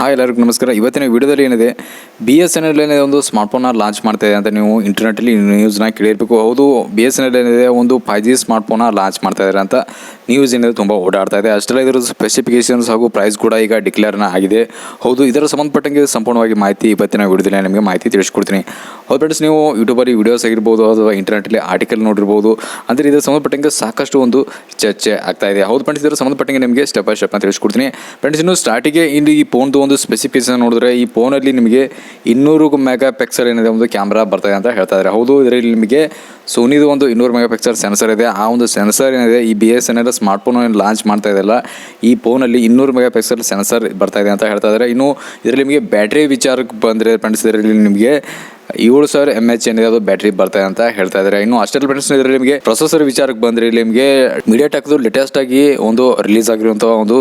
Hi ಎಲ್ಲರಿಗೂ ನಮಸ್ಕಾರ. ಇವತ್ತಿನ ವಿಡಿಯೋದಲ್ಲಿ ಏನಿದೆ, BSNL ಏನಿದೆ ಒಂದು ಸ್ಮಾರ್ಟ್ಫೋನ್ನ ಲಾಂಚ್ ಮಾಡ್ತಾ ಇದೆ ಅಂತ ನೀವು ಇಂಟರ್ನೆಟಲ್ಲಿ ನ್ಯೂಸ್ನ ಕೇಳಿರಬೇಕು. ಹೌದು, BSNL ಏನಿದೆ ಒಂದು 5G ಸ್ಮಾರ್ಟ್ಫೋನ್ನ ಲಾಂಚ್ ಮಾಡ್ತಾ ಇದ್ದಾರೆ ಅಂತ ನ್ಯೂಸ್ ಏನಿದೆ ತುಂಬ ಓಡಾಡ್ತಾ ಇದೆ. ಅಷ್ಟೆಲ್ಲ ಇದರ ಸ್ಪೆಸಿಫಿಕೇಶನ್ಸ್ ಹಾಗೂ ಪ್ರೈಸ್ ಕೂಡ ಈಗ ಡಿಕ್ಲೇರ್ನ ಆಗಿದೆ. ಹೌದು, ಇದರ ಸಂಬಂಧಪಟ್ಟಂಗೆ ಸಂಪೂರ್ಣವಾಗಿ ಮಾಹಿತಿ ಇವತ್ತಿನ ವಿಡಿಯೋದಲ್ಲಿ ನಿಮಗೆ ಮಾಹಿತಿ ತಿಳಿಸ್ಕೊಡ್ತೀನಿ. ಹೌದು ಫ್ರೆಂಡ್ಸ್, ನೀವು ಯೂಟ್ಯೂಬಲ್ಲಿ ವೀಡಿಯೋಸ್ ಆಗಿರ್ಬೋದು ಅಥವಾ ಇಂಟರ್ನೆಟಲ್ಲಿ ಆರ್ಟಿಕಲ್ ನೋಡಿರ್ಬೋದು. ಅಂದರೆ ಇದರ ಸಂಬಂಧಪಟ್ಟಂಗೆ ಸಾಕಷ್ಟು ಒಂದು ಚರ್ಚೆ ಆಗ್ತಾ ಇದೆ. ಹೌದು ಫ್ರೆಂಡ್ಸ್, ಇದರ ಸಂಬಂಧಪಟ್ಟಂಗೆ ನಿಮಗೆ ಸ್ಟೆಪ್ ಬೈ ಸ್ಟೆಪ್ನ ತಿಳಿಸ್ಕೊಡ್ತೀನಿ. ಫ್ರೆಂಡ್ಸ್, ಇನ್ನು ಸ್ಟಾರ್ಟಿಗೆ ಇಲ್ಲಿ ಈ ಫೋನ್ದು ಒಂದು ಸ್ಪೆಸಿಫಿಕೇಶನ್ ನೋಡಿದ್ರೆ, ಈ ಫೋನಲ್ಲಿ ನಿಮಗೆ 200 ಮೆಗಾ ಪಿಕ್ಸೆಲ್ ಏನಿದೆ ಒಂದು ಕ್ಯಾಮ್ರಾ ಬರ್ತದೆ ಅಂತ ಹೇಳ್ತಾ ಇದ್ದಾರೆ. ಹೌದು, ಇದರಲ್ಲಿ ನಿಮಗೆ ಸೋನಿದು ಒಂದು 200 ಮೆಗಾ ಪಿಕ್ಸೆಲ್ ಸೆನ್ಸರ್ ಇದೆ. ಆ ಒಂದು ಸೆನ್ಸರ್ ಏನಿದೆ ಈ BSNL ಸ್ಮಾರ್ಟ್ಫೋನ್ ಲಾಂಚ್ ಮಾಡ್ತಾ ಇದೆಯಲ್ಲ, ಈ ಫೋನಲ್ಲಿ 200 ಮೆಗಾ ಪಿಕ್ಸೆಲ್ ಸೆನ್ಸರ್ ಬರ್ತಾ ಇದೆ ಅಂತ ಹೇಳ್ತಾ ಇದ್ದಾರೆ. ಇನ್ನು ಇದರಲ್ಲಿ ನಿಮಗೆ ಬ್ಯಾಟ್ರಿ ವಿಚಾರಕ್ಕೆ ಬಂದರೆ ಫ್ರೆಂಡ್ಸ್, ಇದರಲ್ಲಿ ನಿಮಗೆ 7000 mAh ಏನಿದೆ ಅದು ಬ್ಯಾಟ್ರಿ ಬರ್ತಾಯಿದೆ ಅಂತ ಹೇಳ್ತಾ ಇದ್ದಾರೆ. ಇನ್ನು ಅಷ್ಟೆಲ್ಲ ಫ್ರೆಂಡ್ಸ್, ಇದರಲ್ಲಿ ನಿಮಗೆ ಪ್ರೊಸೆಸರ್ ವಿಚಾರಕ್ಕೆ ಬಂದರೆ ಇಲ್ಲಿ ನಿಮಗೆ ಮೀಡಿಯಾಟೆಕ್ದು ಲೇಟೆಸ್ಟ್ ಆಗಿ ಒಂದು ರಿಲೀಸ್ ಆಗಿರುವಂಥ ಒಂದು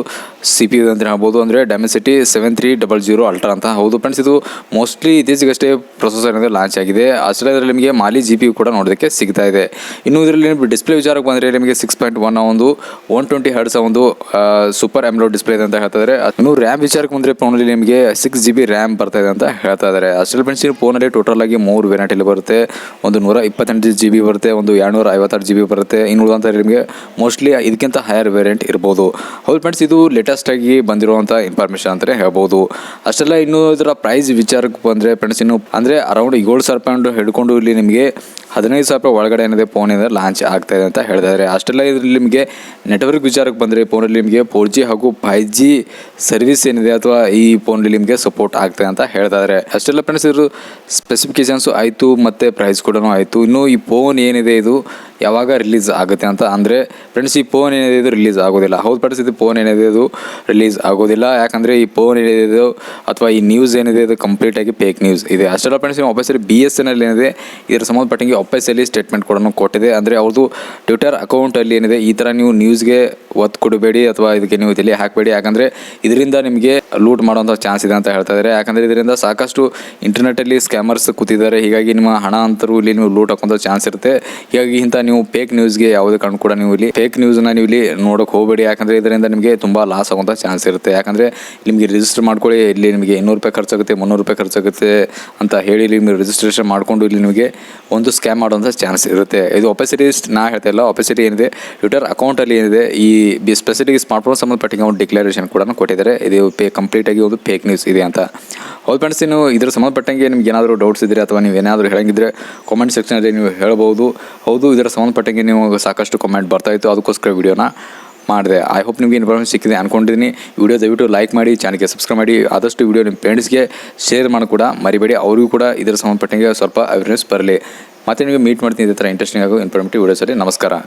CPU ಅಂತ ಹೇಳ್ಬೋದು, ಅಂದರೆ Dimensity 7300 ಅಲ್ಟ್ರಾ ಅಂತ. ಹೌದು ಫ್ರೆಂಡ್ಸ್, ಇದು ಮೋಸ್ಟ್ಲಿ ಇತ್ತೀಚೆಗಷ್ಟೇ ಪ್ರೊಸೆಸರ್ ಏನಿದೆ ಲಾಂಚ್ ಆಗಿದೆ. ಅಷ್ಟೇ ಇದರಲ್ಲಿ ನಿಮಗೆ ಮಾಲಿ GPU ಕೂಡ ನೋಡೋದಕ್ಕೆ ಸಿಗ್ತಾ ಇದೆ. ಇನ್ನು ಇದರಲ್ಲಿ ಡಿಸ್ಪ್ಲೇ ವಿಚಾರಕ್ಕೆ ಬಂದರೆ ನಿಮಗೆ 6.1 ಒಂದು 120 Hz ಒಂದು ಸೂಪರ್ AMOLED ಡಿಸ್ಪ್ಲೇ ಇದೆ ಅಂತ ಹೇಳ್ತಾ ಇದ್ದಾರೆ. ಇನ್ನು ರ್ಯಾಮ್ ವಿಚಾರಕ್ಕೆ ಬಂದರೆ ಫೋನಲ್ಲಿ ನಿಮಗೆ 6GB ರ್ಯಾಮ್ ಬರ್ತಾ ಇದೆ ಅಂತ ಹೇಳ್ತಾ ಇದ್ದಾರೆ. ಅಷ್ಟೇ ಫ್ರೆಂಡ್ಸ್, ಈ ಫೋನಲ್ಲಿ ಟೋಟಲ್ ಆಗಿ 3 ವೇರಿಯಂಟಲ್ಲಿ ಬರುತ್ತೆ. ಒಂದು 128GB ಬರುತ್ತೆ, ಒಂದು 256GB ಬರುತ್ತೆ. ಇನ್ನು ಉಳಿದಂಥ ನಿಮಗೆ ಮೋಸ್ಟ್ಲಿ ಇದಕ್ಕಿಂತ ಹೈಯರ್ ವೇರಿಯಂಟ್ ಇರ್ಬೋದು. ಹೌದು ಫ್ರೆಂಡ್ಸ್, ಇದು ಲೇಟೆಸ್ಟ್ ಆಗಿ ಬಂದಿರುವಂಥ ಇನ್ಫಾರ್ಮೇಷನ್ ಅಂತಲೇ ಹೇಳ್ಬೋದು. ಅಷ್ಟೆಲ್ಲ ಇನ್ನು ಇದರ ಪ್ರೈಸ್ ವಿಚಾರಕ್ಕೆ ಬಂದರೆ ಫ್ರೆಂಡ್ಸ್, ಇನ್ನು ಅಂದರೆ ಅರೌಂಡ್ 7,000 ಹಿಡ್ಕೊಂಡು ಇಲ್ಲಿ ನಿಮಗೆ 15,000 ಒಳಗಡೆ ಏನಿದೆ ಫೋನ್ ಏನಿದೆ ಲಾಂಚ್ ಆಗ್ತಾ ಇದೆ ಅಂತ ಹೇಳಿದ್ದಾರೆ. ಅಷ್ಟೆಲ್ಲ ಇದರಲ್ಲಿ ನಿಮಗೆ ನೆಟ್ವರ್ಕ್ ವಿಚಾರಕ್ಕೆ ಬಂದರೆ ಫೋನಲ್ಲಿ ನಿಮಗೆ 4G ಹಾಗೂ 5G ಸರ್ವಿಸ್ ಏನಿದೆ ಅಥವಾ ಈ ಫೋನಲ್ಲಿ ನಿಮಗೆ ಸಪೋರ್ಟ್ ಆಗ್ತದೆ ಅಂತ ಹೇಳ್ತಾ ಇದ್ದಾರೆ. ಅಷ್ಟೆಲ್ಲ ಫ್ರೆಂಡ್ಸ್, ಇವರು ಸ್ಪೆಸಿಫಿಕೇಶನ್ಸು ಆಯಿತು ಮತ್ತು ಪ್ರೈಸ್ ಕೂಡ ಆಯಿತು. ಇನ್ನು ಈ ಫೋನ್ ಏನಿದೆ ಇದು ಯಾವಾಗ ರಿಲೀಸ್ ಆಗುತ್ತೆ ಅಂತ ಅಂದರೆ ಫ್ರೆಂಡ್ಸ್, ಈ ಫೋನ್ ಏನಿದೆ ಇದು ರಿಲೀಸ್ ಆಗೋದಿಲ್ಲ. ಹೌದು ಫ್ರೆಂಡ್ಸ್, ಇದು ಫೋನ್ ಏನಿದೆ ಇದು ರಿಲೀಸ್ ಆಗೋದಿಲ್ಲ. ಯಾಕಂದರೆ ಈ ಫೋನ್ ಏನಿದೆ ಇದು ಅಥವಾ ಈ ನ್ಯೂಸ್ ಏನಿದೆ ಇದು ಕಂಪ್ಲೀಟಾಗಿ ಫೇಕ್ ನ್ಯೂಸ್ ಇದೆ. ಅಷ್ಟೆಲ್ಲ ಫ್ರೆಂಡ್ಸ್, ಒಫೀಸಿಯಲಿ BSNL ಏನಿದೆ ಇದರ ಸಂಬಂಧಪಟ್ಟಂಗೆ ಒಫೀಸಿಯಲಿ ಸ್ಟೇಟ್ಮೆಂಟ್ ಕೂಡ ಕೊಟ್ಟಿದೆ. ಅಂದರೆ ಅವ್ರದ್ದು ಟ್ವಿಟರ್ ಅಕೌಂಟಲ್ಲಿ ಏನಿದೆ ಈ ಥರ ನೀವು ನ್ಯೂಸ್ಗೆ ಒತ್ತು ಕೊಡಬೇಡಿ ಅಥವಾ ಇದಕ್ಕೆ ನೀವು ತಲೆ ಹಾಕಬೇಡಿ, ಯಾಕಂದರೆ ಇದರಿಂದ ನಿಮಗೆ ಲೂಟ್ ಮಾಡುವಂಥ ಚಾನ್ಸ್ ಇದೆ ಅಂತ ಹೇಳ್ತಾ ಇದ್ದಾರೆ. ಯಾಕಂದರೆ ಇದರಿಂದ ಸಾಕಷ್ಟು ಇಂಟರ್ನೆಟ್ಟಲ್ಲಿ ಸ್ಕ್ಯಾಮರ್ಸ್ ಕೂತಿದ್ದಾರೆ. ಹೀಗಾಗಿ ನಿಮ್ಮ ಹಣ ಅಂತರೂ ಇಲ್ಲಿ ನೀವು ಲೂಟ್ ಹಾಕುವಂಥ ಚಾನ್ಸ್ ಇರುತ್ತೆ. ಹೀಗಾಗಿ ಇಂಥ ನೀವು ಫೇಕ್ ನ್ಯೂಸ್ಗೆ ಯಾವುದೇ ಕಾರಣ ಕೂಡ ನೀವು ಇಲ್ಲಿ ಫೇಕ್ ನ್ಯೂಸ್ನ ನೀವು ಇಲ್ಲಿ ನೋಡೋಕೆ ಹೋಗಬೇಡಿ. ಯಾಕಂದರೆ ಇದರಿಂದ ನಿಮಗೆ ತುಂಬ ಲಾಸ್ ಆಗುವಂಥ ಚಾನ್ಸ್ ಇರುತ್ತೆ. ಯಾಕಂದರೆ ನಿಮಗೆ ರಿಜಿಸ್ಟರ್ ಮಾಡ್ಕೊಳ್ಳಿ, ಇಲ್ಲಿ ನಿಮಗೆ 200 ರೂಪಾಯಿ ಖರ್ಚಾಗುತ್ತೆ, 300 ರೂಪಾಯಿ ಖರ್ಚಾಗುತ್ತೆ ಅಂತ ಹೇಳಿ ನಿಮಗೆ ರಿಜಿಸ್ಟ್ರೇಷನ್ ಮಾಡಿಕೊಂಡು ಇಲ್ಲಿ ನಿಮಗೆ ಒಂದು ಸ್ಕ್ಯಾಮ್ ಮಾಡುವಂಥ ಚಾನ್ಸ್ ಇರುತ್ತೆ. ಇದು ಒಫೀಸಿಯಲಿ ನಾ ಹೇಳ್ತಾ ಇಲ್ಲ, ಒಫೀಸಿಯಲಿ ಏನಿದೆ ಟ್ವಿಟರ್ ಅಕೌಂಟಲ್ಲಿ ಏನಿದೆ ಈ ಸ್ಪೆಸಿಫಿಕ್ ಸ್ಮಾರ್ಟ್ಫೋನ್ ಸಂಬಂಧಪಟ್ಟಿಗೆ ಒಂದು ಡಿಕ್ಲರೇಷನ್ ಕೂಡ ಕೊಟ್ಟಿದ್ದಾರೆ. ಇದು ಕಂಪ್ಲೀಟಾಗಿ ಒಂದು ಫೇಕ್ ನ್ಯೂಸ್ ಇದೆ ಅಂತ. ಹೌದು ಫ್ರೆಂಡ್ಸ್, ನೀವು ಇದರ ಸಂಬಂಧಪಟ್ಟಂಗೆ ನಿಮ್ಗೆ ಏನಾದರೂ ಡೌಟ್ಸ್ ಇದ್ದರೆ ಅಥವಾ ನೀವು ಏನಾದರೂ ಹೇಳಂಗಿದ್ರೆ ಕಾಮೆಂಟ್ ಸೆಕ್ಷನಲ್ಲಿ ನೀವು ಹೇಳ್ಬೋದು. ಹೌದು, ಇದರ ಸಂಬಂಧಪಟ್ಟಂಗೆ ನೀವು ಸಾಕಷ್ಟು ಕಾಮೆಂಟ್ ಬರ್ತಾಯಿತ್ತು, ಅದಕ್ಕೋಸ್ಕರ ವಿಡಿಯೋನ ಮಾಡಿದೆ. ಐ ಹೋಪ್ ನಿಮಗೆ ಇನ್ಫಾರ್ಮೇಷನ್ ಸಿಕ್ಕಿದೆ ಅಂದ್ಕೊಂಡಿದ್ದೀನಿ. ವಿಡಿಯೋ ದಯವಿಟ್ಟು ಲೈಕ್ ಮಾಡಿ, ಚಾನಲ್ಗೆ ಸಬ್ಸ್ಕ್ರೈಬ್ ಮಾಡಿ, ಆದಷ್ಟು ವಿಡಿಯೋ ನಿಮ್ಮ ಫ್ರೆಂಡ್ಸ್ಗೆ ಶೇರ್ ಮಾಡಿ ಕೂಡ ಮರಿಬೇಡಿ. ಅವರಿಗೂ ಕೂಡ ಇದರ ಸಂಬಂಧಪಟ್ಟಂಗೆ ಸ್ವಲ್ಪ ಅವೇರ್ನೆಸ್ ಬರಲಿ. ಮತ್ತೆ ನಿಮಗೆ ಮೀಟ್ ಮಾಡ್ತೀನಿ ಇದೇ ಥರ ಇಂಟ್ರೆಸ್ಟಿಂಗ್ ಆಗೋ ಇನ್ಫಾರ್ಮೇಟಿವ್ ವಿಡಿಯೋಸಲ್ಲಿ. ನಮಸ್ಕಾರ.